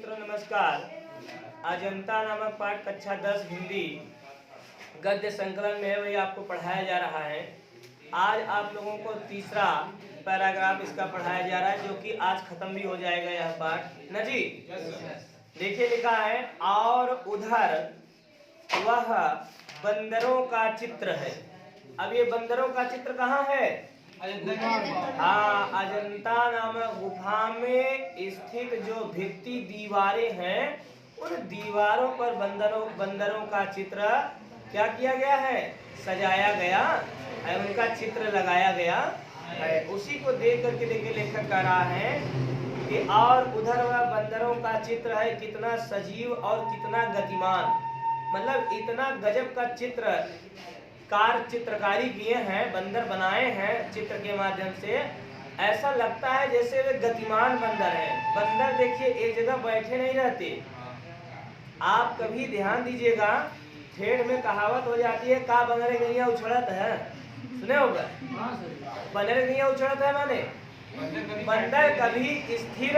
मित्रों नमस्कार। अजंता नामक पाठ कक्षा 10 हिंदी गद्य संकलन में है, वही आपको पढ़ाया जा रहा है। आज आप लोगों को तीसरा पैराग्राफ इसका पढ़ाया जा रहा है, जो कि आज खत्म भी हो जाएगा यह पाठ ना जी। देखिए लिखा है, और उधर वह बंदरों का चित्र है। अब ये बंदरों का चित्र कहाँ है? हाँ, अजंता नामक गुफा में स्थित जो भित्ति दीवारें हैं, उन दीवारों पर बंदरों का चित्र क्या किया गया है? सजाया गया है, उनका चित्र लगाया गया है। उसी को देख करके देखिए लेखक कह रहा है कि और उधर वह बंदरों का चित्र है, कितना सजीव और कितना गतिमान। मतलब इतना गजब का चित्रकारी किए हैं, बंदर बनाए हैं चित्र के माध्यम से। ऐसा लगता है जैसे वे गतिमान बंदर हैं। बंदर देखिए एक जगह बैठे नहीं रहते। आप कभी ध्यान दीजिएगा, ठेठ में कहावत हो जाती है, का बंदर गैया उछड़त है, सुने होगा? बंदर गैया उछड़त है माने बंदर कभी स्थिर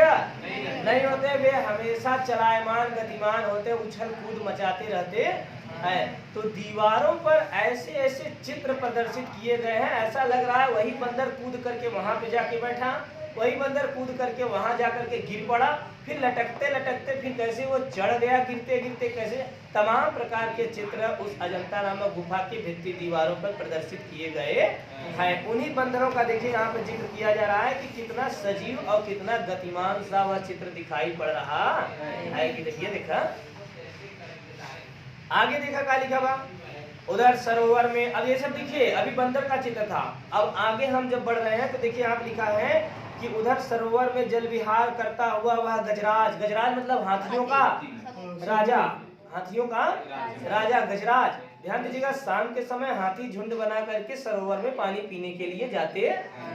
नहीं होते, वे हमेशा चलायमान गतिमान होते, उछल कूद मचाते रहते हैं। तो दीवारों पर ऐसे ऐसे चित्र प्रदर्शित किए गए हैं, ऐसा लग रहा है वही बंदर कूद करके वहां पे जाके बैठा, वही बंदर कूद करके वहां जाकर के गिर पड़ा, फिर लटकते लटकते फिर कैसे वो चढ़ गया, गिरते गिरते कैसे। तमाम प्रकार के चित्र उस अजंता नामक गुफा की भित्ति दीवारों पर प्रदर्शित किए गए हैं। उन्हीं बंदरों का देखिए यहाँ पे जिक्र किया जा रहा है कि कितना सजीव और कितना गतिमान सा वह चित्र दिखाई पड़ रहा है। कि देखिए देखा आगे देखा का लिखा बा, उधर सरोवर में। अब ये सब देखिए अभी बंदर का चित्र था। अब आगे हम जब बढ़ रहे हैं तो देखिए यहाँ लिखा है कि उधर सरोवर में जल विहार करता हुआ वह गजराज। गजराज मतलब हाथियों का राजा, हाथियों का राजा गजराज। ध्यान दीजिएगा, शाम के समय हाथी झुंड बना करके सरोवर में पानी पीने के लिए जाते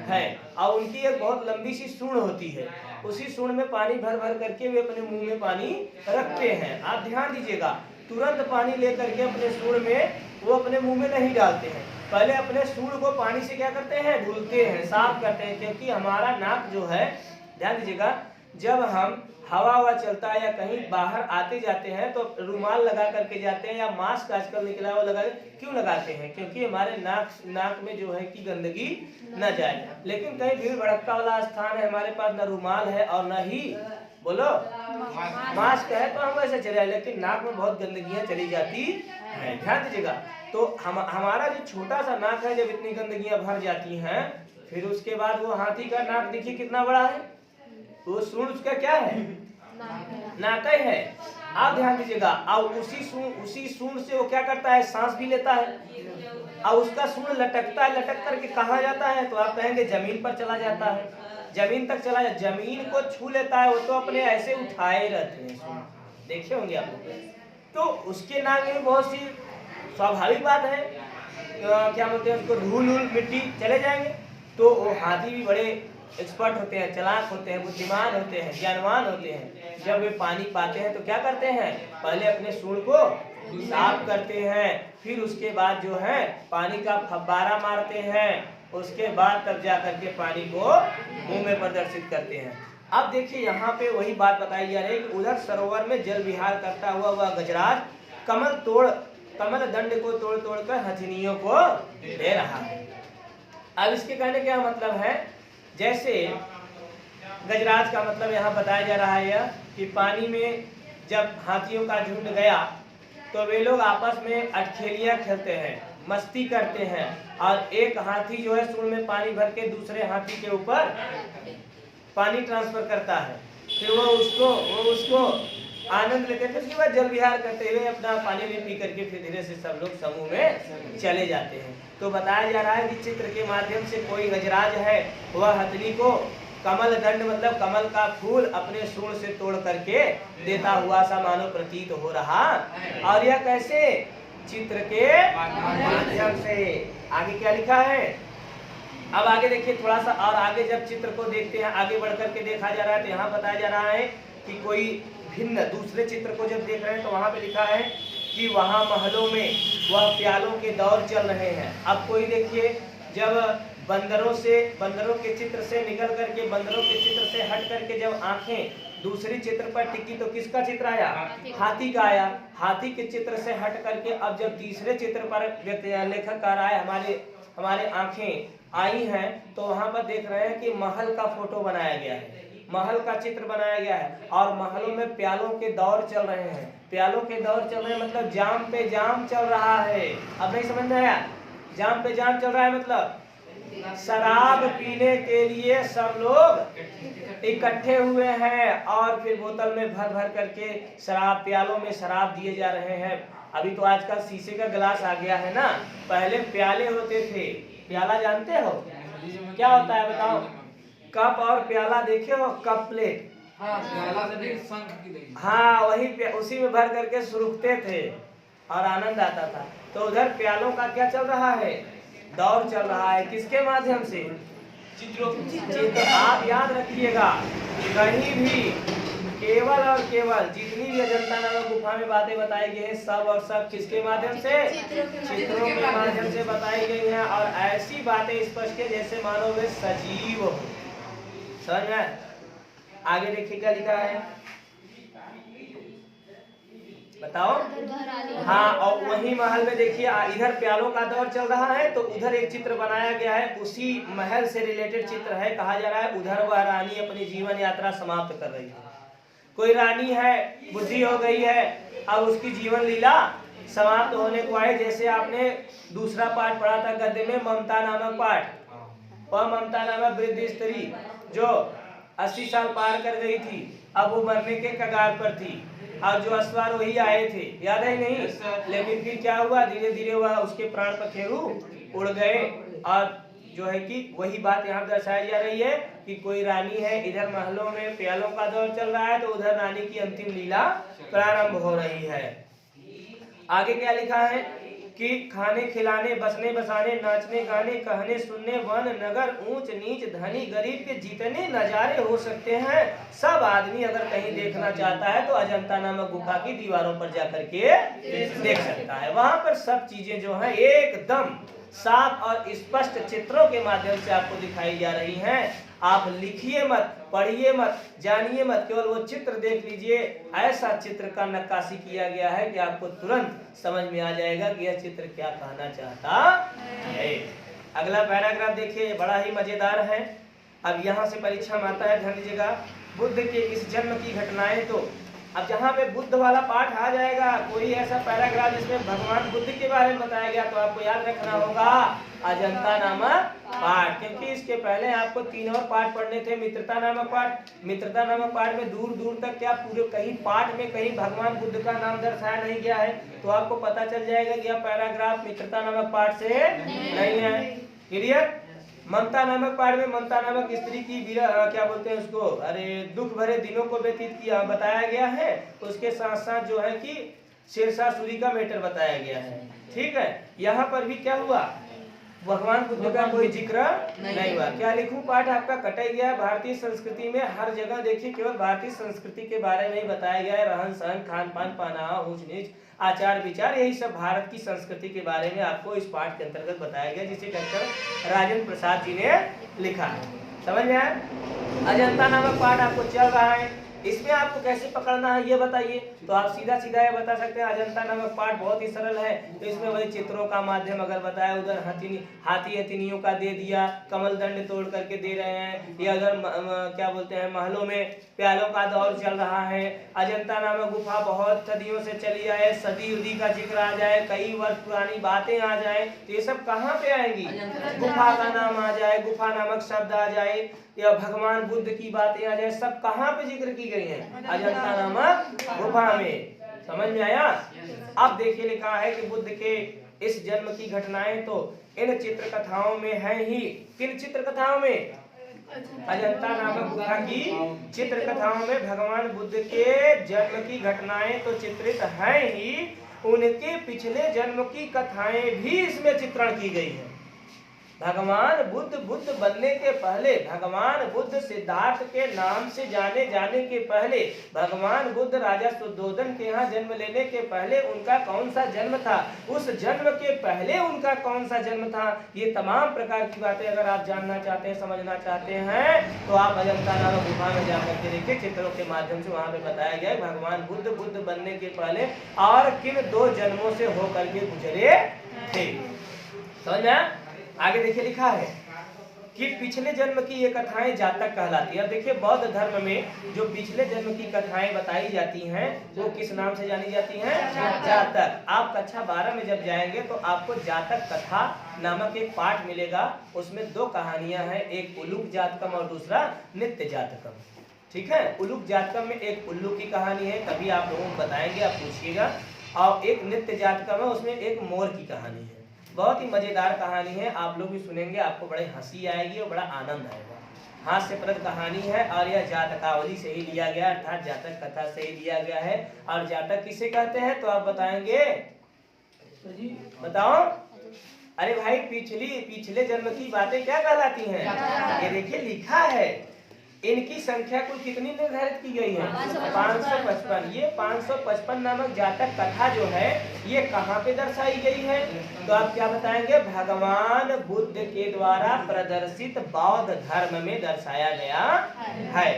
हैं, और उनकी एक बहुत लंबी सी सूंड होती है। उसी सूंड में पानी भर भर करके वे अपने मुंह में पानी रखते हैं। आप ध्यान दीजिएगा, तुरंत पानी लेकर के अपने सूंड में वो अपने मुंह में नहीं डालते हैं, पहले अपने सूंड को पानी से क्या करते हैं? धुलते हैं, साफ करते हैं। क्योंकि हमारा नाक जो है, ध्यान दीजिएगा, जब हम हवा चलता है या कहीं बाहर आते जाते हैं तो रुमाल लगा करके जाते हैं, या मास्क आजकल निकला है वो लगा। क्यों लगाते हैं? क्योंकि हमारे नाक में जो है कि गंदगी न जाए। लेकिन कहीं भीड़ भड़क्का वाला स्थान है, हमारे पास न रुमाल है और न ही बोलो मास्क है, तो हम ऐसे चले, लेकिन नाक में बहुत गंदगियां चली जाती है। ध्यान दीजिएगा, तो हमारा जो छोटा सा नाक है, जब इतनी गंदगियां भर जाती हैं, फिर उसके बाद वो हाथी का नाक देखिए कितना बड़ा है, वो सूंड उसका क्या है? नाक ही है। आप ध्यान दीजिएगा, और उसी सूंड से वो क्या करता है? सांस भी लेता है, और उसका सूंड लटकता है, लटक करके कहाँ जाता है? तो आप कहेंगे जमीन पर चला जाता है, जमीन तक चला जाए, जमीन को छू लेता है। वो तो अपने ऐसे उठाए रहते हैं, देखे होंगे आप लोग। तो उसके नाक में बहुत सी स्वाभाविक बात है, क्या बोलते हैं उसको, धूल मिट्टी चले जाएंगे। तो वो हाथी भी बड़े एक्सपर्ट होते हैं, चालाक होते हैं, बुद्धिमान होते हैं, ज्ञानवान होते हैं। जब वे पानी पाते हैं तो क्या करते हैं? पहले अपने सूंड को साफ करते हैं, फिर उसके बाद जो है पानी का फव्वारा मारते हैं, उसके बाद तब जा करके पानी को मुंह में प्रदर्शित करते हैं। अब देखिए यहाँ पे वही बात बताई जा रही है कि उधर सरोवर में जल विहार करता हुआ वह गजराज कमल दंड को तोड़ तोड़ कर हथिनियों को दे रहा है। अब इसके कहने क्या मतलब है? जैसे गजराज का मतलब यहाँ बताया जा रहा है कि पानी में जब हाथियों का झुंड गया तो वे लोग आपस में अटखेलियां खेलते हैं, मस्ती करते हैं, और एक हाथी जो है सूंड में पानी भर के दूसरे हाथी के ऊपर पानी ट्रांसफर करता है, फिर वो उसको आनंद लेते हैं। उसके बाद जल विहार करते हुए अपना पानी भी पी करके फिर धीरे से सब लोग समूह में चले जाते हैं। तो बताया जा रहा है कि चित्र के माध्यम से कोई गजराज है, वह हथनी को कमल दंड मतलब कमल का फूल अपने सूंड से तोड़ करके देता हुआ सा मानो प्रतीत हो रहा। और यह कैसे? चित्र के माध्यम से। आगे क्या लिखा है? अब आगे देखिए थोड़ा सा और आगे जब चित्र को देखते हैं, आगे बढ़ करके देखा जा रहा है, तो यहाँ बताया जा रहा है कि कोई भिन्न दूसरे चित्र को जब देख रहे हैं तो वहां पे लिखा है कि वहां महलों में वह प्यालों के दौर चल रहे हैं। अब कोई देखिए, जब बंदरों के चित्र से निकल करके, बंदरों के चित्र से हट करके जब आंखें दूसरी चित्र पर टिक्की तो किसका चित्र आया? हाथी का आया। हाथी के चित्र से हट करके अब जब तीसरे चित्र पर लेखक कह रहा है हमारे आंखें आई हैं, तो वहां पर देख रहे हैं कि महल का फोटो बनाया गया है, महल का चित्र बनाया गया है और महलों में प्यालों के दौर चल रहे हैं। प्यालों के दौर चल रहे हैं मतलब जाम पे जाम चल रहा है। अब नहीं समझ में आया? जाम पे जाम चल रहा है मतलब शराब पीने के लिए सब लोग इकट्ठे हुए हैं और फिर बोतल में भर भर करके शराब, प्यालों में शराब दिए जा रहे हैं। अभी तो आजकल शीशे का गिलास आ गया है ना, पहले प्याले होते थे। प्याला जानते हो क्या होता है बताओ? कप और प्याला देखे हो? कप प्लेट, हाँ वही उसी में भर करके सुरुखते थे और आनंद आता था। तो उधर प्यालों का क्या चल रहा है? दौर चल रहा है। किसके माध्यम से? चित्र। आप याद रखिएगा, कहीं भी केवल और केवल जितनी भी अजंता नामक गुफा में बातें बताई गई हैं, सब और सब किसके माध्यम से? चित्रों के माध्यम से बताई गई हैं। और ऐसी बातें स्पष्ट है जैसे मानो वे सजीव हो। समझ में? आगे देखिए क्या लिखा है, बताओ। हाँ, और वही महल में देखिए इधर प्यालों का दौर चल रहा है तो उधर एक चित्र बनाया गया है, उसी महल से रिलेटेड चित्र है। कहा जा रहा है उधर वह रानी अपनी जीवन यात्रा समाप्त कर रही है। कोई रानी है, बुद्धि हो गई है, अब उसकी जीवन लीला समाप्त होने को आए। जैसे आपने दूसरा पाठ पढ़ा था गद्य में, ममता नामक पाठ, वह ममता नामक वृद्ध स्त्री जो 80 साल पार कर गई थी, अब वो मरने के कगार पर थी और जो अश्वारोही आए थे, याद है नहीं? लेकिन फिर क्या हुआ, धीरे धीरे वह उसके प्राण पखेरु उड़ गए। और जो है कि वही बात यहाँ दर्शाई जा रही है कि कोई रानी है, इधर महलों में प्यालों का दौर चल रहा है तो उधर रानी की अंतिम लीला प्रारंभ हो रही है। आगे क्या लिखा है कि खाने खिलाने, बसने बसाने, नाचने गाने, कहने सुनने, वन नगर, ऊंच नीच, धनी गरीब के जितने नजारे हो सकते हैं सब आदमी अगर कहीं देखना चाहता है तो अजंता नामक गुफा की दीवारों पर जाकर के देख सकता है। वहां पर सब चीजें जो है एकदम साफ और स्पष्ट चित्रों के माध्यम से आपको दिखाई जा रही हैं। आप लिखिए मत, पढ़िए मत, जानिए मत, केवल वो चित्र देख लीजिए। ऐसा चित्र का नक्काशी किया गया है कि आपको तुरंत समझ में आ जाएगा कि यह चित्र क्या कहना चाहता है। अगला पैराग्राफ देखिए, बड़ा ही मजेदार है। अब यहाँ से परीक्षा में आता है, ध्यान दीजिएगा, बुद्ध के इस जन्म की घटनाएं। तो अब जहाँ पे बुद्ध वाला पाठ आ जाएगा, कोई ऐसा पैराग्राफ जिसमें भगवान बुद्ध के बारे में बताया गया, तो आपको याद रखना होगा अजंता नामक पाठ, क्योंकि इसके पहले आपको 3 और पाठ पढ़ने थे। मित्रता नामक पाठ, मित्रता नामक पाठ में दूर दूर तक क्या पूरे कहीं पाठ में कहीं भगवान बुद्ध का नाम दर्शाया नहीं गया है, तो आपको पता चल जाएगा कि यह पैराग्राफ मित्रता नामक पाठ से नहीं है। क्लियर? ममता नामक पाठ में ममता नामक स्त्री की क्या बोलते हैं उसको, अरे दुख भरे दिनों को व्यतीत किया बताया गया है। उसके साथ साथ जो है कि शेरशाह का मैटर बताया गया है। ठीक है, यहाँ पर भी क्या हुआ, भगवान बुद्ध का कोई जिक्र नहीं हुआ। क्या लिखूं, पाठ आपका कटा गया है। भारतीय संस्कृति में हर जगह देखिए केवल भारतीय संस्कृति के बारे में ही बताया गया है। रहन सहन, खान पान, पहनावा, ऊंच नीच, आचार विचार, यही सब भारत की संस्कृति के बारे में आपको इस पाठ के अंतर्गत बताया गया, जिसे डॉक्टर राजेंद्र प्रसाद जी ने लिखा है। समझ में आया? अजंता नामक पाठ आपको चल रहा है, इसमें आपको कैसे पकड़ना है ये बताइए। तो आप सीधा सीधा ये बता सकते हैं, अजंता नामक पाठ बहुत ही सरल है। तो इसमें वही चित्रों का माध्यम अगर बताया, उधर हाथी हथिनियों का दे दिया, कमल दंड तोड़ करके दे रहे हैं, या अगर क्या बोलते हैं महलों में प्यालों का दौर चल रहा है। अजंता नामक गुफा बहुत सदियों से चली आए, सदी उदी का जिक्र आ जाए, कई वर्ष पुरानी बातें आ जाए, तो ये सब कहाँ पे आएंगी? गुफा का नाम आ जाए, गुफा नामक शब्द आ जाए, या भगवान बुद्ध की बातें आ जाए, सब कहाँ पे जिक्र की गई है? अजंता नामक गुफा में। समझ में आया? अब देखिए लिखा है कि बुद्ध के इस जन्म की घटनाएं तो इन चित्र कथाओं में है ही। किन चित्र कथाओं में? अजंता नामक गुफा की चित्र कथाओं में भगवान बुद्ध के जन्म की घटनाएं तो चित्रित है ही, उनके पिछले जन्म की कथाएं भी इसमें चित्रण की गई है। भगवान बुद्ध बनने के पहले, भगवान बुद्ध सिद्धार्थ के नाम से जाने जाने के पहले, भगवान बुद्ध राजा शुद्धोधन के यहाँ जन्म लेने के पहले उनका कौन सा जन्म था, उस जन्म के पहले उनका कौन सा जन्म था, ये तमाम प्रकार की बातें अगर आप जानना चाहते हैं, समझना चाहते हैं, तो आप अजंता नामक गुफा में जाकर के देखिए, चित्रों के माध्यम से वहां पे बताया गया है भगवान बुद्ध बनने के पहले और किन 2 जन्मों से होकर के गुजरे थे। समझ में? आगे देखिए लिखा है कि पिछले जन्म की ये कथाएं जातक कहलाती है। अब देखिए बौद्ध धर्म में जो पिछले जन्म की कथाएं बताई जाती हैं वो किस नाम से जानी जाती हैं? जातक। आप कक्षा 12 में जब जाएंगे तो आपको जातक कथा नामक एक पाठ मिलेगा, उसमें 2 कहानियां हैं, एक उलूक जातकम और दूसरा नित्य जातकम। ठीक है, उलूक जातकम में एक उल्लू की कहानी है, कभी आप लोगों को बताएंगे, आप पूछिएगा, और एक नित्य जातकम है, उसमें एक मोर की कहानी है। बहुत ही मजेदार कहानी है, आप लोग भी सुनेंगे, आपको बड़े हंसी आएगी और बड़ा आनंद आएगा। हास्यप्रद कहानी है और यह जातकावली से ही लिया गया, अर्थात जातक कथा से ही लिया गया है। और जातक किसे कहते हैं तो आप बताएंगे? बताओ। अरे भाई पिछले जन्म की बातें क्या कहलाती हैं? ये देखिए लिखा है, इनकी संख्या कुल कितनी निर्धारित की गई है? 555। ये 555 नामक जातक कथा जो है ये कहाँ पे दर्शाई गई है? तो आप क्या बताएंगे? भगवान बुद्ध के द्वारा प्रदर्शित बौद्ध धर्म में दर्शाया गया है।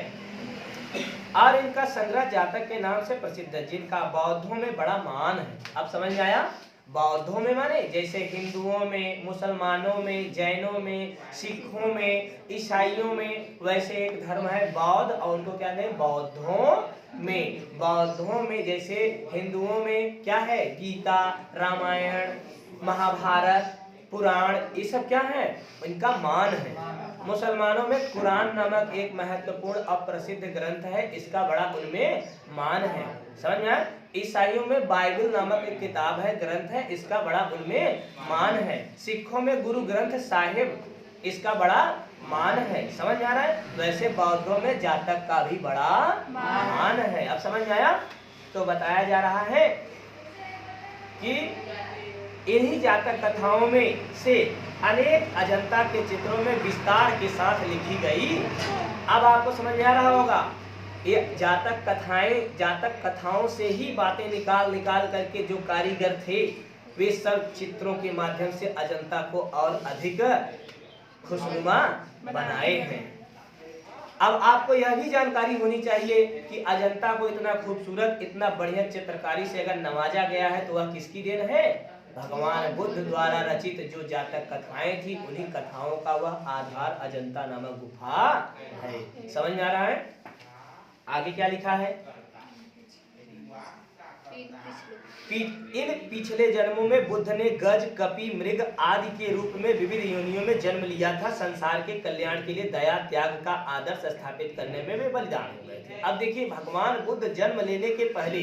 और इनका संग्रह जातक के नाम से प्रसिद्ध है, जिनका बौद्धों में बड़ा मान है। अब समझ में आया? बौद्धों में माने जैसे हिंदुओं में, मुसलमानों में, जैनों में, सिखों में, ईसाइयों में, वैसे एक धर्म है बौद्ध, और उनको क्या है? बौद्धों में। बौद्धों में जैसे हिंदुओं में क्या है? गीता, रामायण, महाभारत, पुराण, ये सब क्या है? इनका मान है। मुसलमानों में कुरान नामक एक महत्वपूर्ण अप्रसिद्ध ग्रंथ है, इसका बड़ा उनमें मान है। समझ में आया? ईसाइयों में बाइबल नामक एक किताब है, ग्रंथ है, इसका बड़ा उनमें मान है। सिखों में गुरु ग्रंथ साहिब, इसका बड़ा मान है। समझ में आ रहा है? वैसे बौद्धों में जातक का भी बड़ा मान है। अब समझ में आया? तो बताया जा रहा है कि इन्हीं जातक कथाओं में से अनेक अजंता के चित्रों में विस्तार के साथ लिखी गई। अब आपको समझ में आ रहा होगा, ये जातक कथाओं से ही बातें निकाल करके जो कारीगर थे वे सब चित्रों के माध्यम से अजंता को और अधिक खुशनुमा बनाए हैं। अब आपको यह भी जानकारी होनी चाहिए कि अजंता को इतना खूबसूरत, इतना बढ़िया चित्रकारी से अगर नवाजा गया है तो वह किसकी देन है? भगवान बुद्ध द्वारा रचित जो जातक कथाएं थी, उन्हीं कथाओं का वह आधार अजंता नामक गुफा है। समझ में आ रहा है? आगे क्या लिखा है? इन पिछले जन्मों में बुद्ध ने गज, कपि, मृग आदि के रूप में विविध योनियों में जन्म लिया था। संसार के कल्याण के लिए दया, त्याग का आदर्श स्थापित करने में वे बलिदान हो गए थे। अब देखिए, भगवान बुद्ध जन्म लेने के पहले,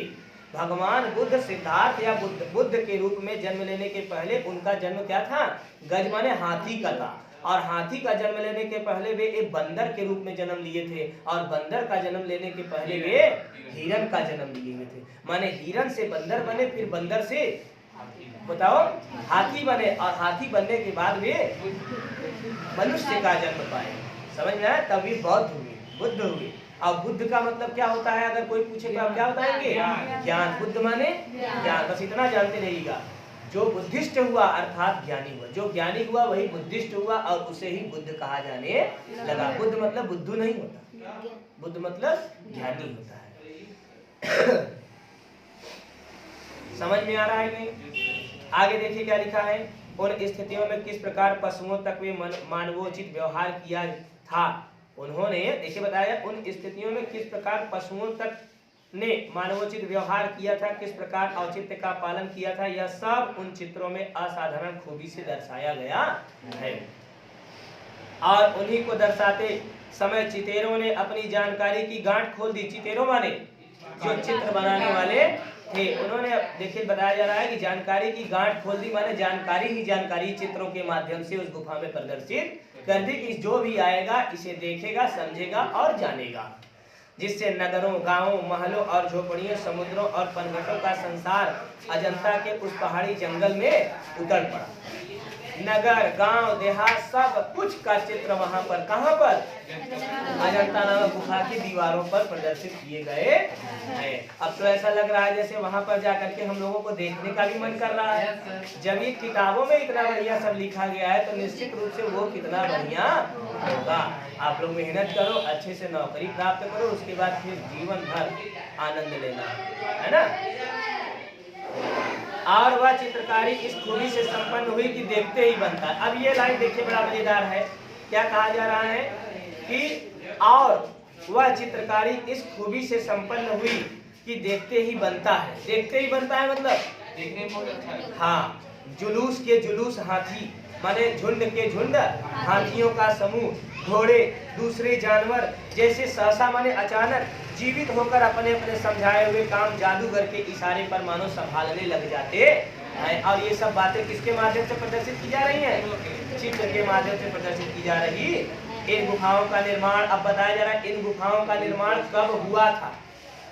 भगवान बुद्ध सिद्धार्थ या बुद्ध के रूप में जन्म लेने के पहले उनका जन्म क्या था? गज माने हाथी का था। और हाथी का जन्म लेने के पहले वे एक बंदर के रूप में जन्म लिए थे, और बंदर का जन्म लेने के पहले वे हिरण का जन्म लिए हुए थे। माने हिरण से बंदर बने, फिर बंदर से बताओ हाथी बने, और हाथी बनने के बाद वे मनुष्य का जन्म पाए। समझ में आया? तभी बौद्ध हुए, बुद्ध हुए। और बुद्ध का मतलब क्या होता है? अगर कोई पूछे तो आप क्या बताएंगे? ज्ञान। बुद्ध माने ज्ञान, बस इतना जानते रहिएगा। जो बुद्धिस्ट हुआ अर्थात ज्ञानी हुआ, जो ज्ञानी हुआ वही बुद्धिस्ट हुआ, और उसे ही बुद्ध कहा जाने लगा। बुद्ध मतलब बुद्धू नहीं होता, बुद्ध मतलब ज्ञानी होता है। समझ में आ रहा है? आगे देखिए क्या लिखा है। उन स्थितियों में किस प्रकार पशुओं तक वे मानवोचित व्यवहार किया था। उन्होंने देखिए बताया, उन स्थितियों में किस प्रकार पशुओं तक ने मानवोचित व्यवहार किया था, किस प्रकार औचित्य का पालन किया था, यह सब उन चित्रों में असाधारण खूबी से दर्शाया गया है। और उन्हीं को दर्शाते समय चितेरों ने अपनी जानकारी की गांठ खोल दी। चितेरों माने जो चित्र बनाने वाले थे, उन्होंने देखिए बताया जा रहा है कि जानकारी की गांठ खोल दी, माने जानकारी ही जानकारी चित्रों के माध्यम से उस गुफा में प्रदर्शित कर दी कि जो भी आएगा इसे देखेगा, समझेगा और जानेगा, जिससे नगरों, गांवों, महलों और झोपड़ियों, समुद्रों और पनघटों का संसार अजंता के उस पहाड़ी जंगल में उतर पड़ा। नगर, गांव, देहात सब कुछ का चित्र वहां पर, कहां पर, अजंता नामक गुफा की दीवारों पर प्रदर्शित किए गए हैं। अब तो ऐसा लग रहा है जैसे वहां पर जाकर के हम लोगों को देखने का भी मन कर रहा है। जब ये किताबों में इतना बढ़िया सब लिखा गया है तो निश्चित रूप से वो कितना बढ़िया होगा। आप लोग मेहनत करो, अच्छे से नौकरी प्राप्त करो, उसके बाद फिर जीवन भर आनंद लेना है ना। और वह चित्रकारी इस खूबी से संपन्न हुई कि देखते ही बनता है। अब ये लाइन देखिए बड़ा मजेदार है, क्या कहा जा रहा है कि और वह चित्रकारी इस खूबी से संपन्न हुई कि देखते ही बनता है। देखते ही बनता है मतलब देखने में बहुत अच्छा है। हाँ, जुलूस के जुलूस हाथी, माने झुंड के झुंड हाथियों का समूह, घोड़े, दूसरे जानवर जैसे सहसा माने अचानक जीवित होकर अपने अपने समझाए हुए काम जादूगर के इशारे पर मानो संभालने लग जाते हैं। और ये सब बातें किसके माध्यम से प्रदर्शित की जा रही हैं? चित्र के माध्यम से प्रदर्शित की जा रही। इन गुफाओं का निर्माण, अब बताया जा रहा है इन गुफाओं का निर्माण कब हुआ था,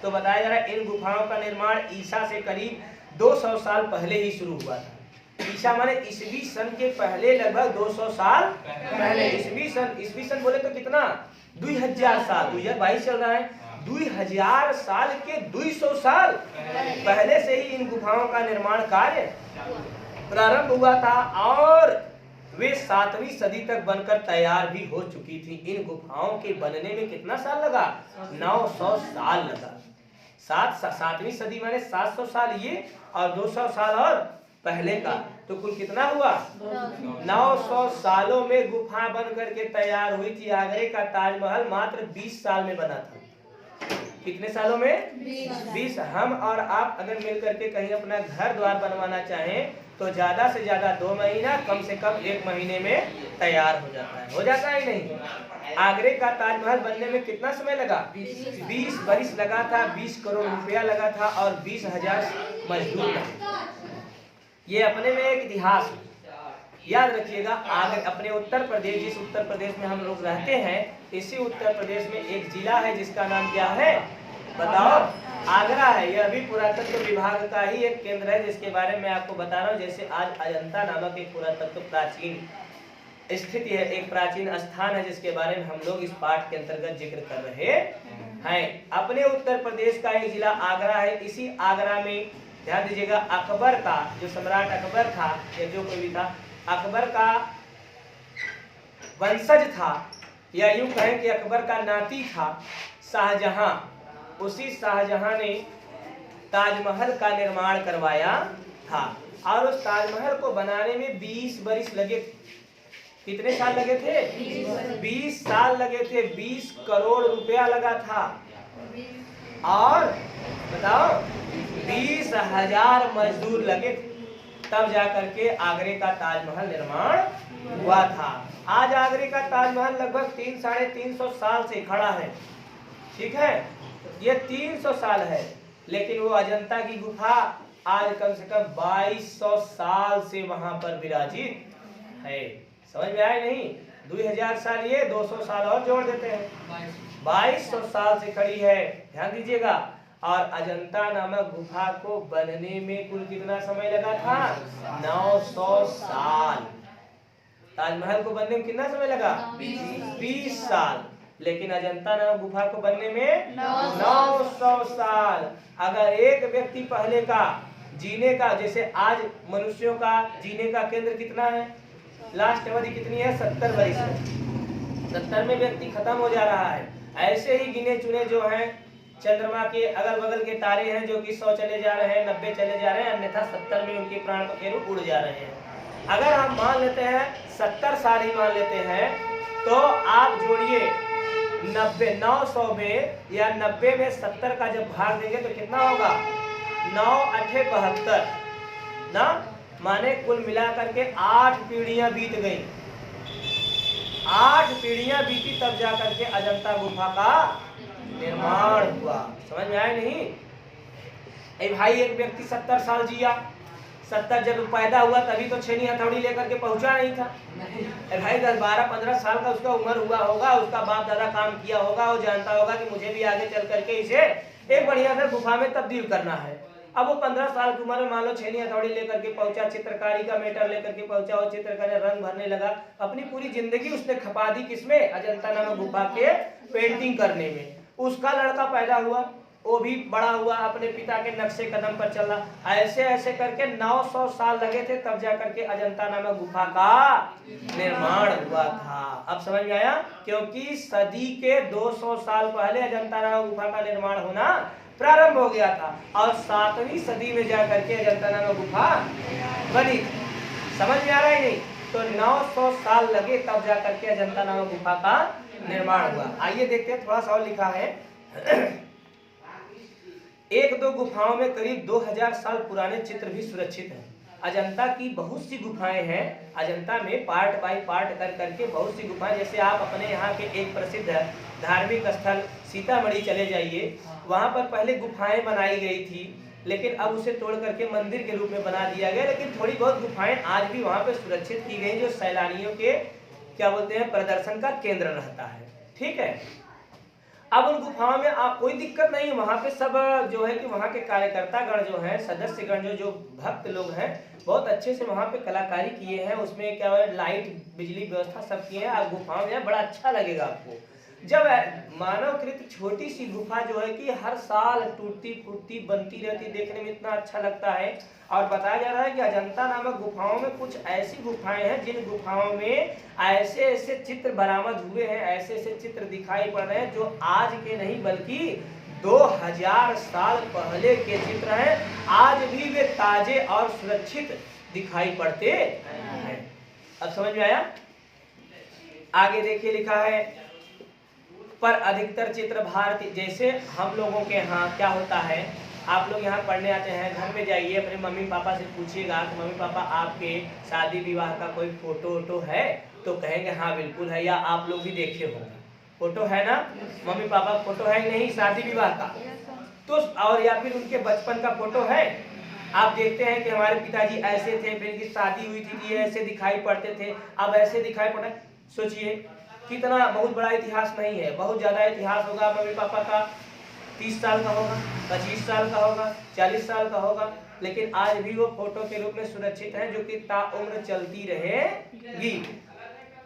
तो बताया जा रहा है इन गुफाओं का निर्माण ईसा से करीब 200 साल पहले ही शुरू हुआ था। ईसा माने ईसवी सन के पहले लगभग 200 साल पहले। ईसवी सन बोले तो कितना, 2000 साल, 2022 चल रहा है, 2000 साल के 200 साल पहले से ही इन गुफाओं का निर्माण कार्य प्रारंभ हुआ था और वे 7वीं सदी तक बनकर तैयार भी हो चुकी थी। इन गुफाओं के बनने में कितना साल लगा? 900 साल लगा। 7वीं सदी माने 700 साल ये और 200 साल और पहले का, तो कुल कितना हुआ? 900 सालों में गुफा बन करके तैयार हुई थी। आगरे का ताजमहल मात्र 20 साल में बना था। कितने सालों में? 20। हम और आप अगर मिल करके कहीं अपना घर द्वार बनवाना चाहें तो ज्यादा से ज्यादा 2 महीना, कम से कम 1 महीने में तैयार हो जाता है। हो जाता है नहीं? आगरे का ताजमहल बनने में कितना समय लगा? 20 बरिस लगा था, 20 करोड़ रुपया लगा था और 20,000 मजदूर लगे। ये अपने में एक इतिहास है, याद रखिएगा। आगे अपने उत्तर प्रदेश, जिस उत्तर प्रदेश में हम लोग रहते हैं, इसी उत्तर प्रदेश में एक जिला है जिसका नाम क्या है बताओ? आगरा है। यह भी पुरातत्व विभाग का ही एक केंद्र है जिसके बारे में आपको बता रहा हूँ। जैसे आज अजंता नामक एक पुरातत्व प्राचीन स्थिति है, एक प्राचीन स्थान है जिसके बारे में हम लोग इस पाठ के अंतर्गत जिक्र कर रहे हैं। अपने उत्तर प्रदेश का एक जिला आगरा है। इसी आगरा में ध्यान दीजिएगा, अकबर का जो सम्राट अकबर था या जो कोई भी था, अकबर का वंशज था या यूं कहें कि अकबर का नाती था शाहजहां। उसी शाहजहां ने ताजमहल का निर्माण करवाया था और उस ताजमहल को बनाने में 20 बरिस लगे। कितने साल लगे थे? 20 साल लगे थे। 20 करोड़ रुपया लगा था और बताओ 20,000 मजदूर लगे, तब जाकर के आगरे का ताजमहल निर्माण हुआ था। आज आगरे का ताजमहल लगभग 300-350 साल से खड़ा है, ठीक है, ये 300 साल है। लेकिन वो अजंता की गुफा आज कम से कम 2200 साल से वहां पर विराजित है। समझ में आए नहीं? 2000 साल ये, 200 साल और जोड़ देते हैं, 2200 साल से खड़ी है। ध्यान दीजिएगा। और अजंता नामक गुफा को बनने में कुल कितना समय लगा था? 900 साल। ताजमहल को बनने में कितना समय लगा? 20 साल। लेकिन अजंता नामक गुफा को बनने में 900 साल। अगर एक व्यक्ति पहले का जीने का, जैसे आज मनुष्यों का जीने का केंद्र कितना है, लास्ट अवधि कितनी है? 70 वर्ष है। 70 में व्यक्ति खत्म हो जा रहा है। ऐसे ही गिने चुने जो हैं चंद्रमा के अगल बगल के तारे हैं जो कि 100 चले जा रहे हैं, 90 चले जा रहे हैं, अन्यथा 70 में उनके प्राण पखेरु उड़ जा रहे हैं। अगर हम मान लेते हैं 70 साल ही मान लेते हैं, तो आप जोड़िए 90, 900 में या 90 में 70 का जब भाग देंगे तो कितना होगा? 9 8 72 ना, माने कुल मिलाकर के 8 पीढ़ियां बीत गई। 8 पीढ़ियां बीती तब जाकर के अजंता गुफा का निर्माण हुआ। समझ में आया नहीं? ए भाई, एक व्यक्ति 70 साल जिया, 70 जब पैदा हुआ तभी तो छेनी हथौड़ी लेकर के पहुंचा नहीं था। ए भाई 10 12 15 साल का उसका उम्र हुआ होगा, उसका बाप दादा काम किया होगा, वो जानता होगा कि मुझे भी आगे चल करके इसे एक बढ़िया से गुफा में तब्दील करना है। अब वो 15 साल की उम्र में मान लो छेनी हथौड़ी लेकर के पहुंचा, चित्रकारी का मेटर लेकर के पहुंचा, वो चित्रकारी रंग भरने लगा, अपनी पूरी जिंदगी उसने खपा दी किसमें, अजंता नामक गुफा के पेंटिंग करने में। उसका लड़का पैदा हुआ, वो भी बड़ा हुआ, अपने पिता के नक्शे कदम पर चला। ऐसे ऐसे करके 900 साल लगे थे, तब जा करके अजंता नामक गुफा का निर्माण हुआ था। अब समझ में आया, क्योंकि सदी के 200 साल पहले अजंता नामक गुफा का निर्माण होना प्रारंभ हो गया था और 7वीं सदी में जा करके अजंता नामक गुफा बनी थी। समझ में आ रहा है नहीं? तो 900 साल लगे तब जा करके अजंता नामक गुफा का निर्माण हुआ। आइए देखते हैं, थोड़ा सा और लिखा है। एक दो गुफाओं में करीब 2000 साल पुराने चित्र भी सुरक्षित हैं। अजंता की बहुत सी गुफाएं हैं। अजंता में पार्ट बाय पार्ट कर करके बहुत सी गुफाएं, जैसे आप अपने यहाँ के एक प्रसिद्ध धार्मिक स्थल सीतामढ़ी चले जाइए, वहां पर पहले गुफाएं बनाई गई थी, लेकिन अब उसे तोड़ करके मंदिर के रूप में बना दिया गया। लेकिन थोड़ी बहुत गुफाएं आज भी वहां पर सुरक्षित की गई, जो सैलानियों के क्या बोलते हैं प्रदर्शन का केंद्र रहता है। ठीक है, अब उन गुफाओं में आप कोई दिक्कत नहीं, वहां पे सब जो है कि वहां के कार्यकर्ता गण जो है, सदस्यगण जो भक्त लोग हैं, बहुत अच्छे से वहां पे कलाकारी किए हैं। उसमें क्या है, लाइट बिजली व्यवस्था सब किए हैं। आप गुफाओं में बड़ा अच्छा लगेगा आपको। जब मानवकृत छोटी सी गुफा जो है कि हर साल टूटती फूटती बनती रहती, देखने में इतना अच्छा लगता है। और बताया जा रहा है कि अजंता नामक गुफाओं में कुछ ऐसी गुफाएं हैं जिन गुफाओं में ऐसे ऐसे चित्र बरामद हुए हैं, ऐसे ऐसे चित्र दिखाई पड़ रहे हैं जो आज के नहीं बल्कि 2000 साल पहले के चित्र हैं। आज भी वे ताजे और सुरक्षित दिखाई पड़ते हैं। अब समझ में आया? आगे देखिए, लिखा है पर अधिकतर चित्र भारतीय, जैसे हम लोगों के यहाँ क्या होता है, आप लोग यहाँ पढ़ने आते हैं, घर में जाइए अपने मम्मी पापा से पूछिएगा कि मम्मी पापा आपके शादी विवाह का कोई फोटो वोटो है, तो कहेंगे हाँ बिल्कुल है, या आप लोग भी देखे होंगे। फोटो है ना, मम्मी पापा फोटो है नहीं शादी विवाह का, तो और या फिर उनके बचपन का फोटो है। आप देखते हैं कि हमारे पिताजी ऐसे थे, फिर इनकी शादी हुई थी, ये ऐसे दिखाई पड़ते थे, अब ऐसे दिखाई पड़े। सोचिए कितना, बहुत बड़ा इतिहास नहीं है, बहुत ज्यादा इतिहास होगा मम्मी पापा का। 30 साल का होगा, 25 साल का होगा, 40 साल का होगा, लेकिन आज भी वो फोटो के रूप में सुरक्षित है, जो कि ताउम्र चलती रहेगी।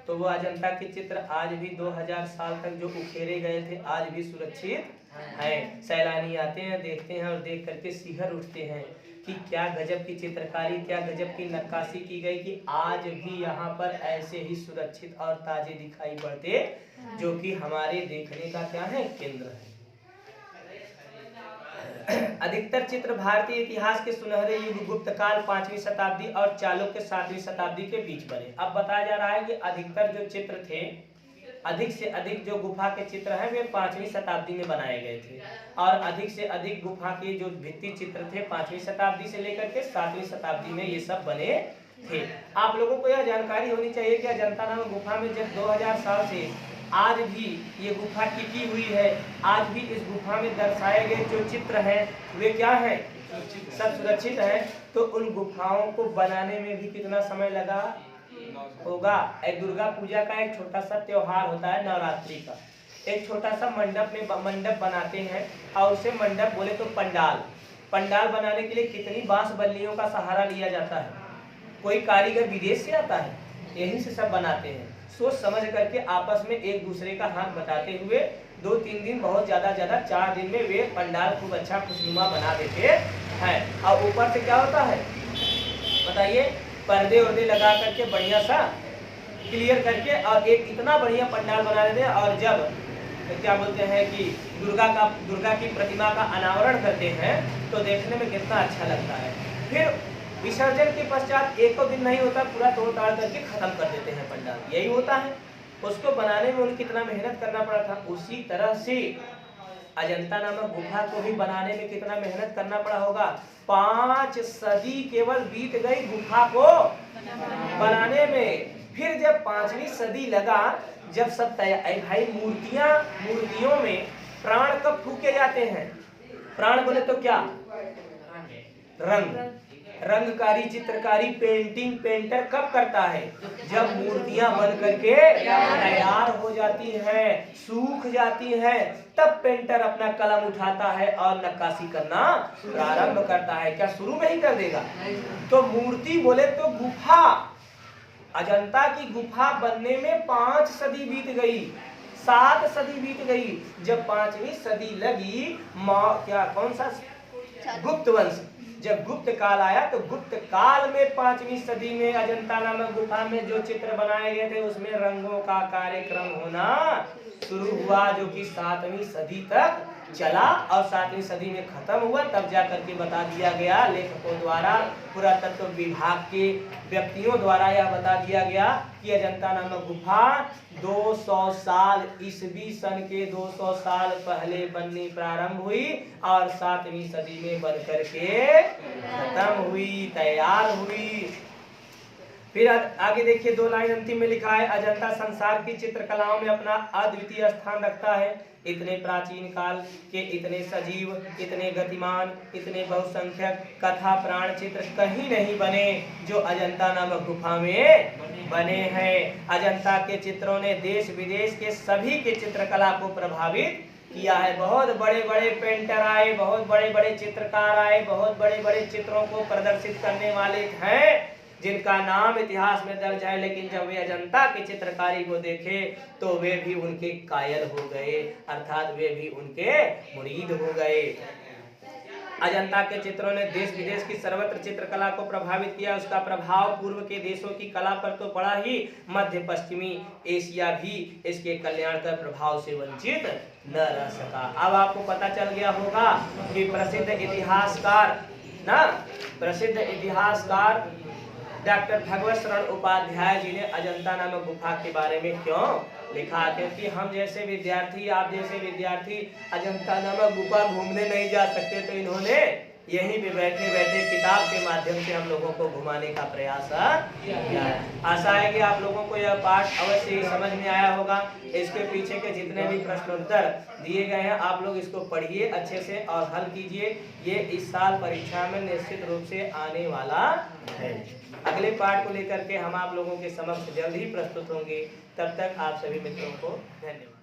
तो वो अजंता के चित्र आज भी 2000 साल तक जो उखेरे गए थे, आज भी सुरक्षित हैं। सैलानी आते हैं, देखते हैं और देख करके सिहर उठते हैं कि क्या गजब की चित्रकारी, क्या गजब की नक्काशी की गई, कि आज भी यहाँ पर ऐसे ही सुरक्षित और ताजे दिखाई पड़ते, जो कि हमारे देखने का क्या है, केंद्र है। अधिकतर चित्र भारतीय इतिहास के सुनहरे युग गुप्त काल 5वीं शताब्दी और चालुक्य 7वीं शताब्दी के बीच बने। अब बताया जा रहा है कि अधिकतर जो चित्र थे, अधिक से अधिक जो गुफा के चित्र हैं वे 5वीं शताब्दी में बनाए गए थे, और अधिक से अधिक गुफा के जो भित्ति चित्र थे 5वीं शताब्दी से लेकर के 7वीं शताब्दी में ये सब बने थे। आप लोगों को यह जानकारी होनी चाहिए कि अजंता नामक गुफा में जब 2000 साल से आज भी ये गुफा टिकी हुई है, आज भी इस गुफा में दर्शाए गए जो चित्र हैं वे क्या हैं, सब सुरक्षित हैं। तो उन गुफाओं को बनाने में भी कितना समय लगा होगा। एक दुर्गा पूजा का एक छोटा सा त्योहार होता है, नवरात्रि का, एक छोटा सा मंडप में मंडप बनाते हैं, और उसे मंडप बोले तो पंडाल। पंडाल बनाने के लिए कितनी बांस बल्लियों का सहारा लिया जाता है, कोई कारीगर विदेश से आता है, यहीं से सब बनाते हैं। सोच समझ करके आपस में एक दूसरे का हाथ बताते हुए 2-3 दिन, बहुत ज्यादा 4 दिन में वे पंडाल खूब अच्छा खुशनुमा बना देते हैं। और ऊपर से क्या होता है बताइए, पर्दे वर्दे लगा करके बढ़िया सा क्लियर करके और एक इतना बढ़िया पंडाल बना देते हैं। और जब क्या बोलते हैं कि दुर्गा की प्रतिमा का अनावरण करते हैं तो देखने में कितना अच्छा लगता है। फिर विसर्जन के पश्चात एक दिन नहीं होता, पूरा तोड़ ताड़ करके खत्म कर देते हैं पंडाल, यही होता है। उसको बनाने में उन्हें कितना मेहनत करना पड़ा था, उसी तरह से अजंता नामक गुफा को भी बनाने में कितना मेहनत करना पड़ा होगा। 5 सदी केवल बीत गई गुफा को बनाने में। फिर जब 5वीं सदी लगा, जब सब तैयार, भाई मूर्तियों में प्राण कब फूके जाते हैं, प्राण बोले तो क्या, रंग, रंगकारी, चित्रकारी, पेंटिंग पेंटर कब करता है? जब मूर्तियां बन करके तैयार हो जाती हैं, सूख जाती हैं, तब पेंटर अपना कलम उठाता है और नक्काशी करना प्रारंभ करता है। क्या शुरू में ही कर देगा? तो मूर्ति बोले तो गुफा, अजंता की गुफा बनने में 5 सदी बीत गई, 7 सदी बीत गई। जब 5वीं सदी लगी, कौन सा गुप्त वंश, जब गुप्त काल आया तो गुप्त काल में 5वीं सदी में अजंता नामक गुफा में जो चित्र बनाए गए थे उसमें रंगों का कार्यक्रम होना शुरू हुआ, जो कि 7वीं सदी तक चला और 7वीं सदी में खत्म हुआ। तब जाकर के बता दिया गया लेखकों द्वारा, पुरातत्व विभाग के व्यक्तियों द्वारा यह बता दिया गया कि अजंता नामक गुफा 200 साल ईसवी सन के 200 साल पहले बननी प्रारंभ हुई और 7वीं सदी में बन करके खत्म हुई, तैयार हुई। फिर आगे देखिए 2 लाइन अंतिम में लिखा है, अजंता संसार की चित्रकलाओं में अपना अद्वितीय स्थान रखता है। इतने प्राचीन काल के इतने सजीव, इतने गतिमान, इतने बहुसंख्यक कथा प्राण चित्र कहीं नहीं बने जो अजंता नामक गुफा में बने हैं। अजंता के चित्रों ने देश विदेश के सभी के चित्रकला को प्रभावित किया है। बहुत बड़े बड़े पेंटर आए, बहुत बड़े बड़े चित्रकार आए, बहुत बड़े बड़े चित्रों को प्रदर्शित करने वाले हैं जिनका नाम इतिहास में दर्ज है, लेकिन जब वे अजंता की चित्रकारी को देखे तो वे भी उनके कायल हो गए, अर्थात वे भी उनके मुरीद हो गए। अजंता के चित्रों ने देश विदेश की सर्वत्र चित्रकला को प्रभावित किया। उसका प्रभाव पूर्व के देशों की कला पर तो पड़ा ही, मध्य पश्चिमी एशिया भी इसके कल्याणकर प्रभाव से वंचित न रह सका। अब आपको पता चल गया होगा कि प्रसिद्ध इतिहासकार डॉक्टर भगवत शरण उपाध्याय जी ने अजंता नामक गुफा के बारे में क्यों लिखा, क्योंकि हम जैसे विद्यार्थी, आप जैसे विद्यार्थी अजंता नामक गुफा घूमने नहीं जा सकते, तो इन्होंने यहीं पे बैठे बैठे किताब के माध्यम से हम लोगों को घुमाने का प्रयास किया है। आशा है कि आप लोगों को यह पाठ अवश्य ही समझ में आया होगा। इसके पीछे के जितने भी प्रश्नोत्तर दिए गए हैं आप लोग इसको पढ़िए अच्छे से और हल कीजिए। ये इस साल परीक्षा में निश्चित रूप से आने वाला है। अगले पाठ को लेकर के हम आप लोगों के समक्ष जल्द ही प्रस्तुत होंगे। तब तक आप सभी मित्रों को धन्यवाद।